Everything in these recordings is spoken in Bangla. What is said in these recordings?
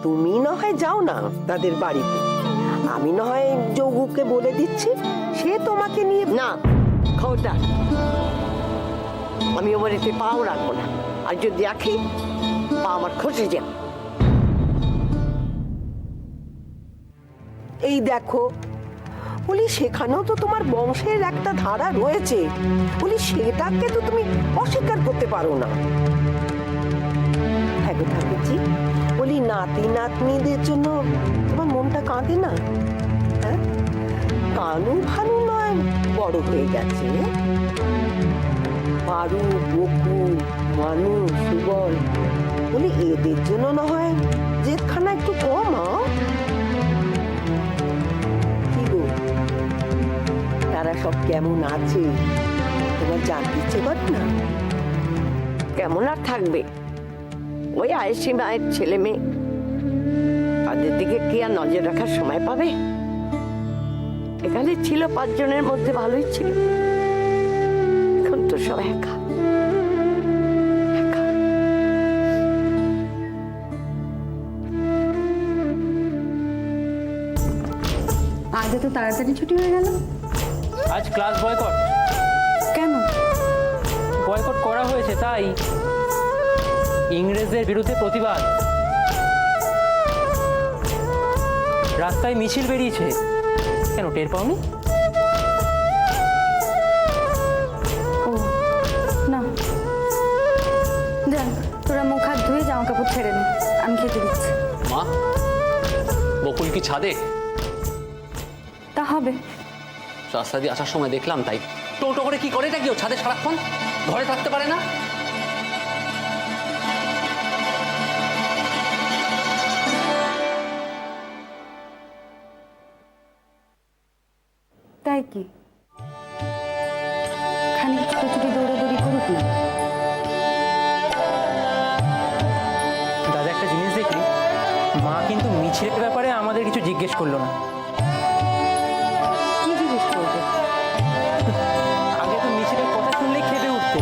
তুমি না হয় যাও না তাদের বাড়িতে, আমি না হয় যোগুকে বলে দিচ্ছি, সে তোমাকে নিয়ে। না, খবরদার, আমি ও বাড়িতে পাও রাখবো না। আর যদি রাখি, পা আমার খসে যাবে। এই দেখো বলি, সেখানেও তো তোমার বংশের একটা ধারা রয়েছে, বলি সেটাকে তো তুমি অস্বীকার করতে পারো না। হ্যাঁ গো ঠাকুরজি, বলি নাতি নাতনিদের জন্য তোমার মনটা কাঁদে না? হ্যাঁ, কানু ভানু নয় বড় হয়ে গেছে, পারু, বকু, মানু, সুবল, বলি এদের জন্য না হয় জেদখানা একটু কম। কি গো, তারা সব কেমন আছে তোমার জানতে ইচ্ছে করে না? কেমন আর থাকবে, ওই আয়েসি মায়ের ছেলে মেয়ে, তাদের দিকে কি আর নজর রাখার সময় পাবে? এখানে ছিল 5 জনের মধ্যে ভালোই ছিল, এখন তো সব একা একা। আজ এত তাড়াতাড়ি ছুটি হয়ে গেল? আজ ক্লাস বয়কট। কেন? বয়কট করা হয়েছে তাই, ইংরেজদের বিরুদ্ধে প্রতিবাদ। রাস্তায় মিছিল বেরিয়েছে, কেন টের পাওনি? ও না, যান তোরা মুখ হাত ধুয়ে জামা কাপড় ছেড়ে নে, আমি খেতে দিচ্ছি। মা, বকুল কি ছাদে? তা হবে। রাস্তা দিয়ে আসার সময় দেখলাম, তাই টোটো করে কি করে নাকি ও ছাদে সারাক্ষণ, ঘরে থাকতে পারে না? তাই কি খানিক ছুটোছুটি দৌড়াদৌড়ি করুক না। দাদা একটা জিনিস দেখি, মা কিন্তু মিছিলের ব্যাপারে আমাদের কিছু জিজ্ঞেস করলো না। কি জিজ্ঞেস করবে? আগে তো মিছিলের কথা শুনলেই খেপে উঠতো,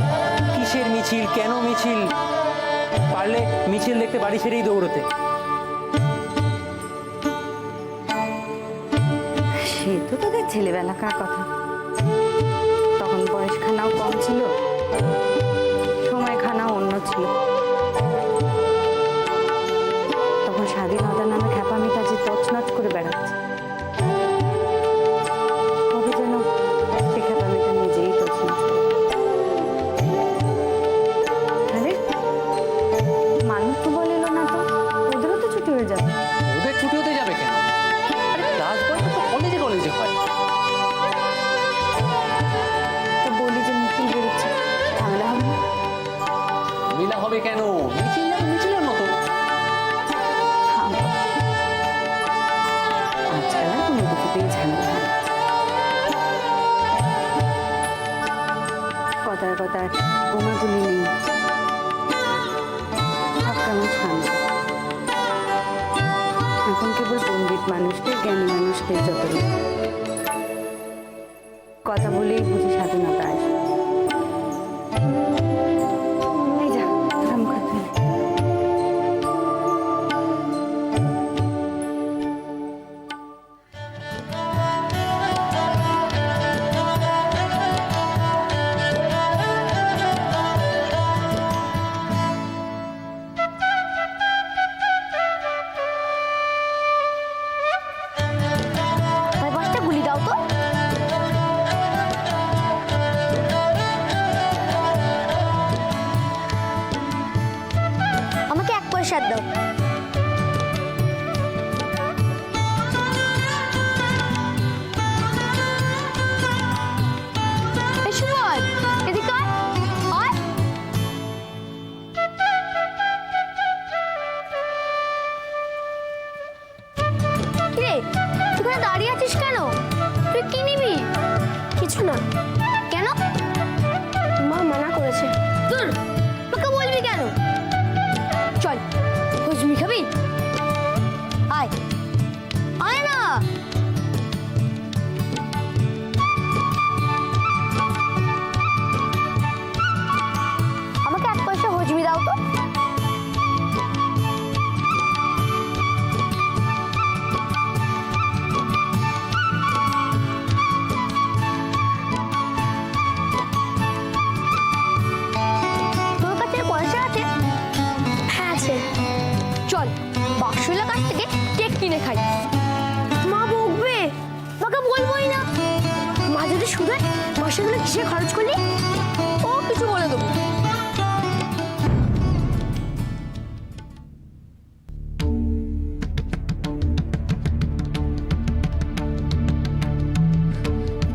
কিসের মিছিল, কেন মিছিল, পারলে মিছিল দেখতে বাড়ি ছেড়েই দৌড়তে। সে তো তোদের ছেলেবেলাকার কথা, তখন বয়সখানাও কম ছিল, সময়খানাও অন্য ছিল। তখন স্বাধীনতা নামে খ্যাপামি কাজে তছনছ করে বেড়াচ্ছে। কবে যেন সে খ্যাপামিটা নিজেই তছনছ করে। আরে মানুষ তো বলিল না, তো ওদেরও তো ছুটি হয়ে যাবে। ওদের ছুটি হতে যাবে কেন? আরে ক্লাস বয়কট তো কলেজে কলেজে হয়। তো বলি যে মিছিল বেরোচ্ছে, ঝামেলা হবে না? মিলা হবে কেন? মিছিল যাবে মিছিলের মতো। আজকাল আর কোনো কিছুতেই ঝামেলা হয় না। কথায় কথায় বোমাগুলি নেই, সব কেমন শান্ত। এখন কেবল পণ্ডিত মানুষদের, জ্ঞানী মানুষদের যত কথা বলেই বুঝি স্বাধীনতা আসে। এই যা, তোরা মুখ হাত ধুয়ে নে। ওই বসতে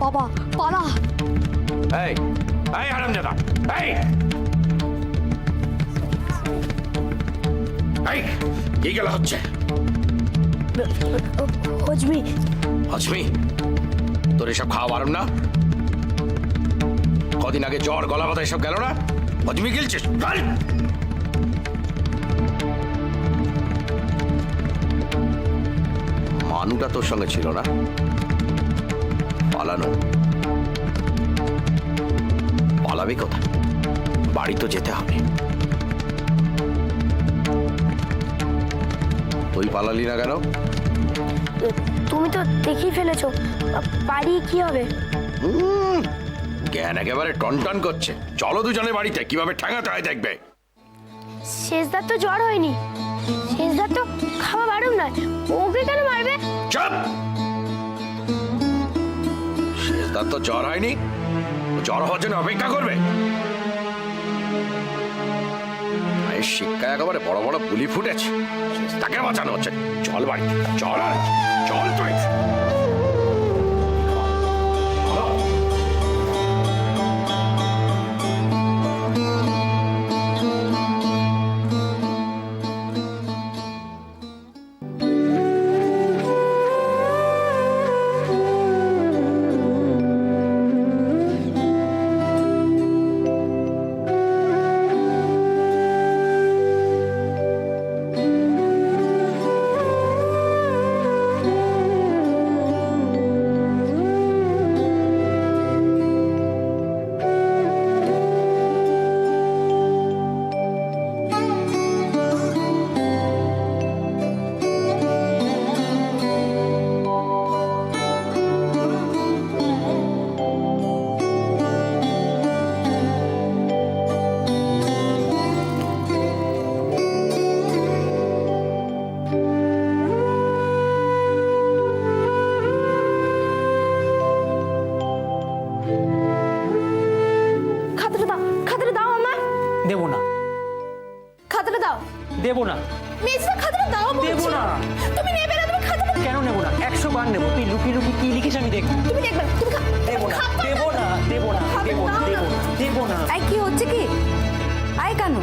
বাবা পালা। এই এই হারামজাদা, এই এই কি গেলা হচ্ছে? হজমি হজমি, তোর এসব খাওয়া বারণ না? কদিন আগে জ্বর গলা ব্যথা এসব গেল না? হজমি গিলছিস? চল। মানুটা তোর সঙ্গে ছিল না? পালানো, পালাবি কোথায়? বাড়ি তো যেতে হবে। তুই পালালি না কেন? তুমি তো দেখেই ফেলেছো, বাড়ি কি হবে? জ্ঞান একেবারে টনটন করছে। চলো দুজনে বাড়িতে, কিভাবে ঠ্যাঙাতে হয় দেখবে। শেষদার তো জ্বর হয়নি, শেষদার তো খাওয়া বারণ নয়, ওকে কেন মারবে? চুপ! শেষদার তো জ্বর হয়নি, ও জ্বর হওয়ার জন্য অপেক্ষা করবে? এই শিক্ষায় একেবারে বড় বড় বুলি ফুটেছে, তাকে বাঁচানো হচ্ছে। চল বাড়ি, চল আর চল তুই। খাতাটা দাও আমার। দেবো না, খাতাটা দাও। দেবো না, মেজদা খাতাটা দাও বলছি। দেবো না। তুমি নেবে না, তুমি খাতাটা কেন নেবো না? 100 বার নেবো। তুই লুকিয়ে লুকিয়ে কি লিখিস আমি দেখবো। তুমি দেখবে না, তুমি দেবো না, দেবো না, দেবো না, দেবো না, দেবো না, দেবো না। আই কি হচ্ছে কি? আয় কেন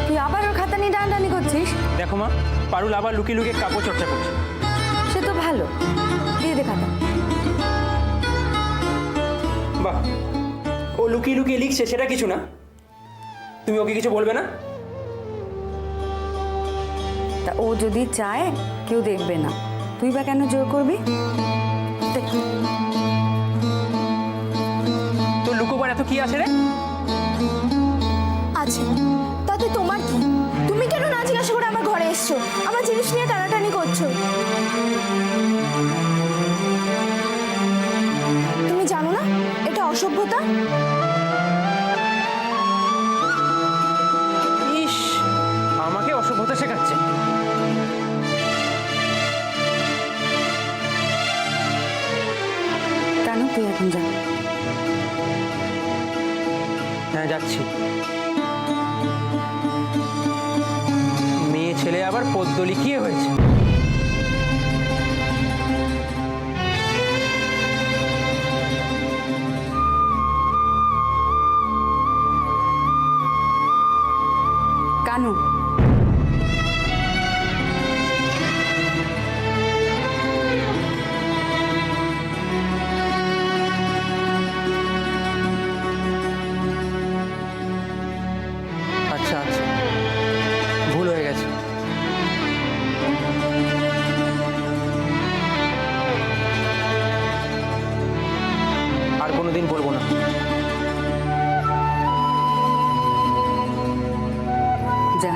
তুই আবার ওর খাতা নিয়ে টানাটানি করছিস? দেখো মা, পারুল আবার লুকিয়ে লুকিয়ে কাপড় চর্চা করছে। সে তো ভালো, দিয়ে দে খাতা। বাহ, ও লুকিয়ে লুকিয়ে লিখছে সেটা কিছু না। তুমি ওকে কিছু বলবে না? তা ও যদি চায় কেউ দেখবে না, তুই বা কেন জোর করবি? তোর লুকোবার এত কি আছে রে? আছে, তাতে তোমার কি? তুমি কেন না জিজ্ঞাসা করে আমার ঘরে এসছো, আমার জিনিস নিয়ে টানাটানি করছো? তুমি জানো না এটা অসভ্যতা? ইস, আমাকে অসভ্যতা শেখাচ্ছে। কেন তুই এখন যা। হ্যাঁ যাচ্ছি। মেয়ে ছেলে আবার পদ্য লিখিয়ে হয়েছে। কানু, আচ্ছা আচ্ছা, ভুল হয়ে গেছে। আর কোনোদিন বলবো না। যা।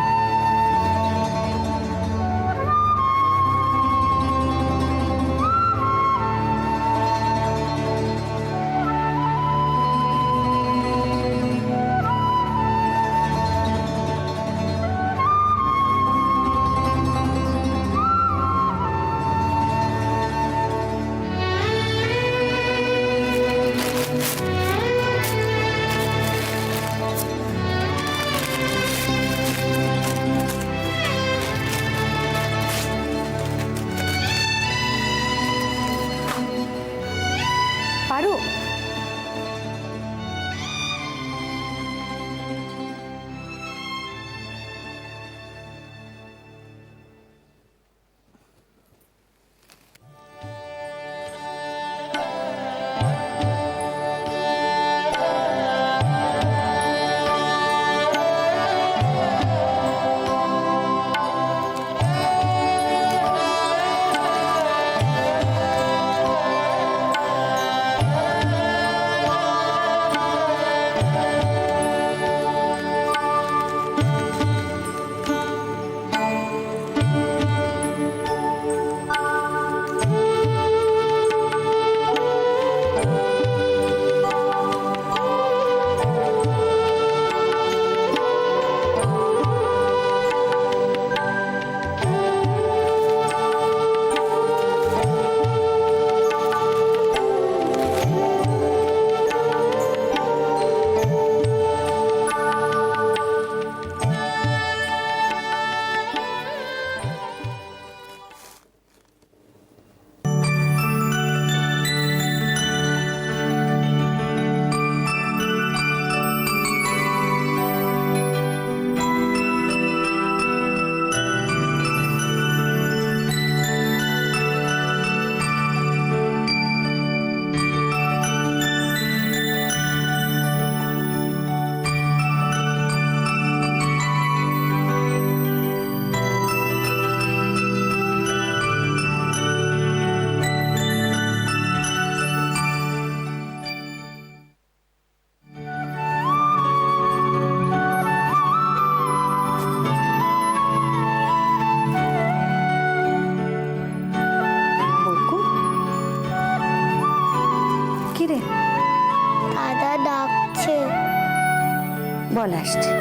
আসছে,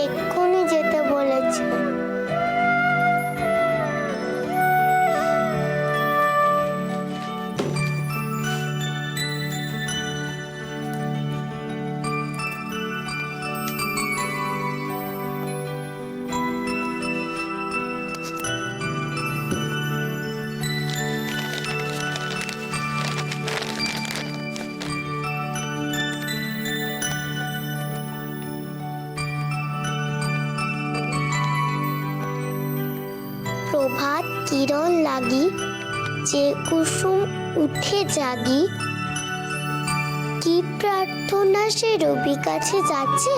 এক্ষুনি যেতে বলেছে। প্রভাত কিরণ লাগি, যে কুসুম উঠে জাগি, কি প্রার্থনা সে রবি কাছে যাচ্ছে,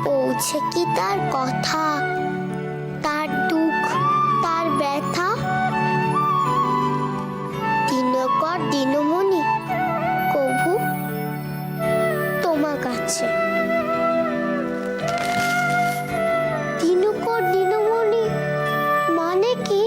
পৌঁছে কি তার কথা, তার দুঃখ, তার ব্যথা। দিনকর দিনমণি কভু তোমার কাছে। দিনকর দিনমণি মানে কি?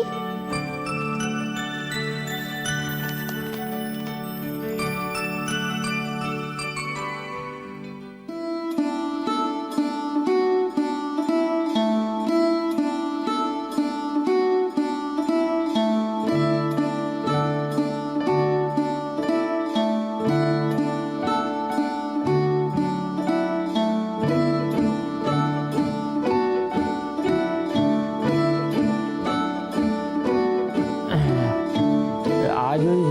আজ ওই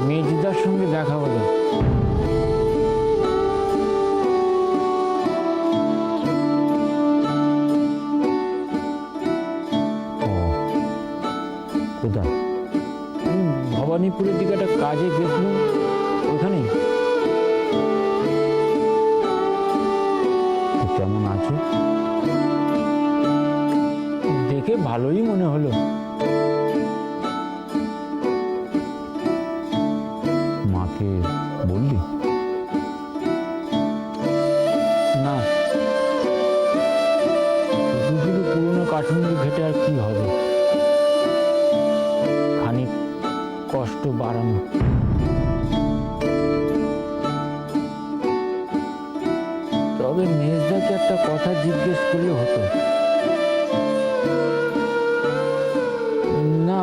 মেজদার সঙ্গে দেখা হলো। কোথায়? ভবানীপুরের দিকে একটা কাজে গেছিলাম, ওখানেই। কেমন আছে? দেখে ভালোই মনে হলো। মাকে বললি? না, শুধু পুরোনো কাঠুন্ডি ঘেটে আর কি হবে, খানিক কষ্ট বাড়ানো। তবে মেজদাকে একটা কথা জিজ্ঞেস করলে হতো। না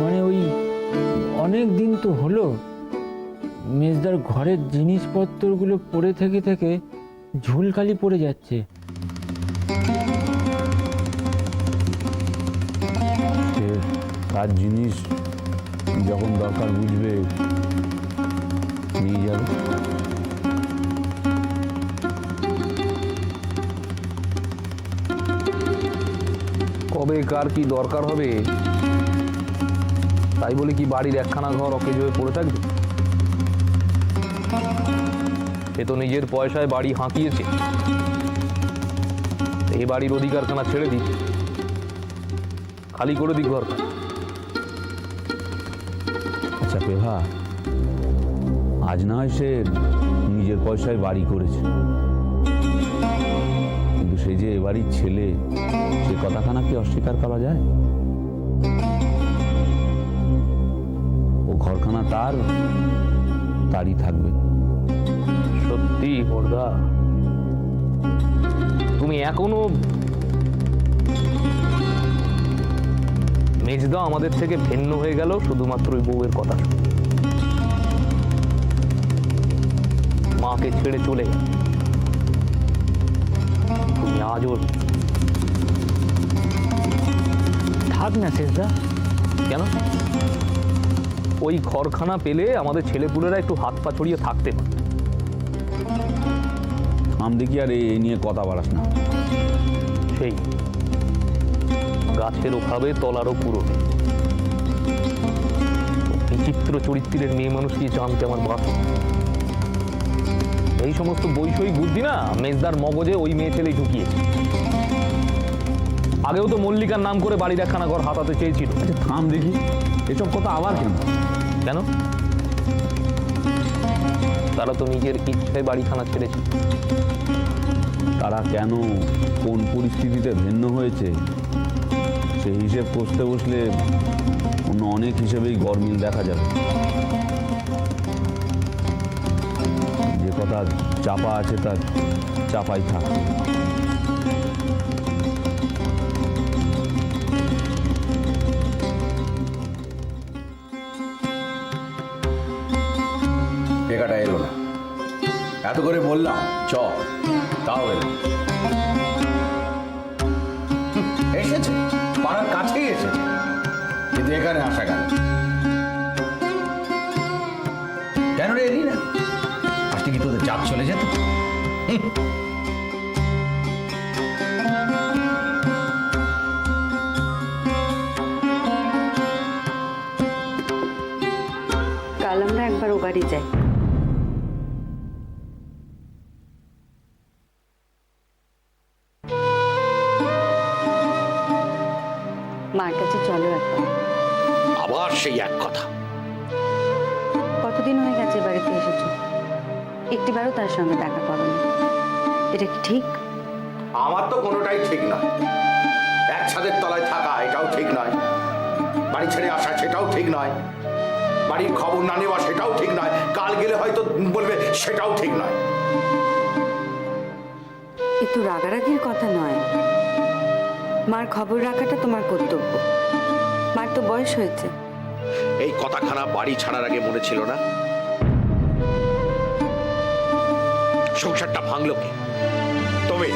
মানে ওই অনেক দিন তো হলো, মেজদার ঘরের জিনিসপত্রগুলো পড়ে থেকে থেকে ঝুলকালি পড়ে যাচ্ছে। তার জিনিস যখন দরকার বুঝবে নিয়ে যাবে। কবে কার কি দরকার হবে তাই বলে কি বাড়ির একখানা ঘর অকেজ হয়ে পড়ে থাকবে? এ তো নিজের পয়সায় বাড়ি হাঁকিয়েছে, এই বাড়ির অধিকারখানা ছেড়ে দিক, খালি করে দিক ঘরটা। আচ্ছা পেভা, আজ না হয় সে নিজের পয়সায় বাড়ি করেছে, কিন্তু সে যে এ বাড়ির ছেলে, সে কথাখানা কি অস্বীকার করা যায়? ও ঘরখানা তারই থাকবে। সত্যি বড়দা, তুমি এখনো মেজদা আমাদের থেকে ভিন্ন হয়ে গেল শুধুমাত্র ওই বউয়ের কথা শুনে। মাকে ছেড়ে চলে গেল, তুমি আজও থাক না শেষদা। কেন? ওই ঘরখানা পেলে আমাদের ছেলেপুলেরা একটু হাত পা ছড়িয়ে থাকতে পারে। আম দেখি আর এই নিয়ে কথা বাড়াস না। সেই গাছেরও খাবে, তলারও পুরোবে। বিচিত্র চরিত্রের মেয়ে মানুষকে জানতে আমার বাস। এই সমস্ত বৈষয়িক বুদ্ধি না মেজদার মগজে ওই মেয়ে ছেলেই ঢুকিয়েছে। আগেও তো মল্লিকার নাম করে বাড়ির একখানা ঘর হাতাতে চেয়েছিল। থাম দেখি, এসব কথা আবার কেন? কেন? তারা তো নিজের ইচ্ছায় বাড়িখানা ছেড়েছে। তারা কেন, কোন পরিস্থিতিতে ভিন্ন হয়েছে, সেই হিসেব করতে বসলে অন্য অনেক হিসেবেই গরমিল দেখা যাবে। যে যে কথা চাপা আছে তার চাপাই থাক। টেকাটা এলো না, এত করে বললাম চ, তাও এলো। এসেছে, পাড়ার কাছেই এসেছে, কিন্তু এখানে আসা গেল কেন রে? এলি না? আজকে কি তোদের চাপ চলে যেত? কাল আমরা একবার ও বাড়ি যাই। মার কাছে চলো একবার। আবার সেই এক কথা। কতদিন হয়ে গেছে বাড়িতে এসেছো, একটিবারও তার সঙ্গে দেখা করোনি, এটা কি ঠিক? আমার তো কোনোটাই ঠিক নয়। এক ছাদের তলায় থাকা এটাও ঠিক নয়, বাড়ি ছেড়ে আসা সেটাও ঠিক নয়, বাড়ির খবর না নেওয়া সেটাও ঠিক নয়, কাল গেলে হয়তো বলবে সেটাও ঠিক নয়। একটু রাগারাগির কথা নয়, মার খবর রাখাটা তোমার কর্তব্য। মার তো বয়স হয়েছে। এই কথাখানা বাড়ি ছাড়ার আগে মনে ছিল না? সংসারটা ভাঙলো কে? তবে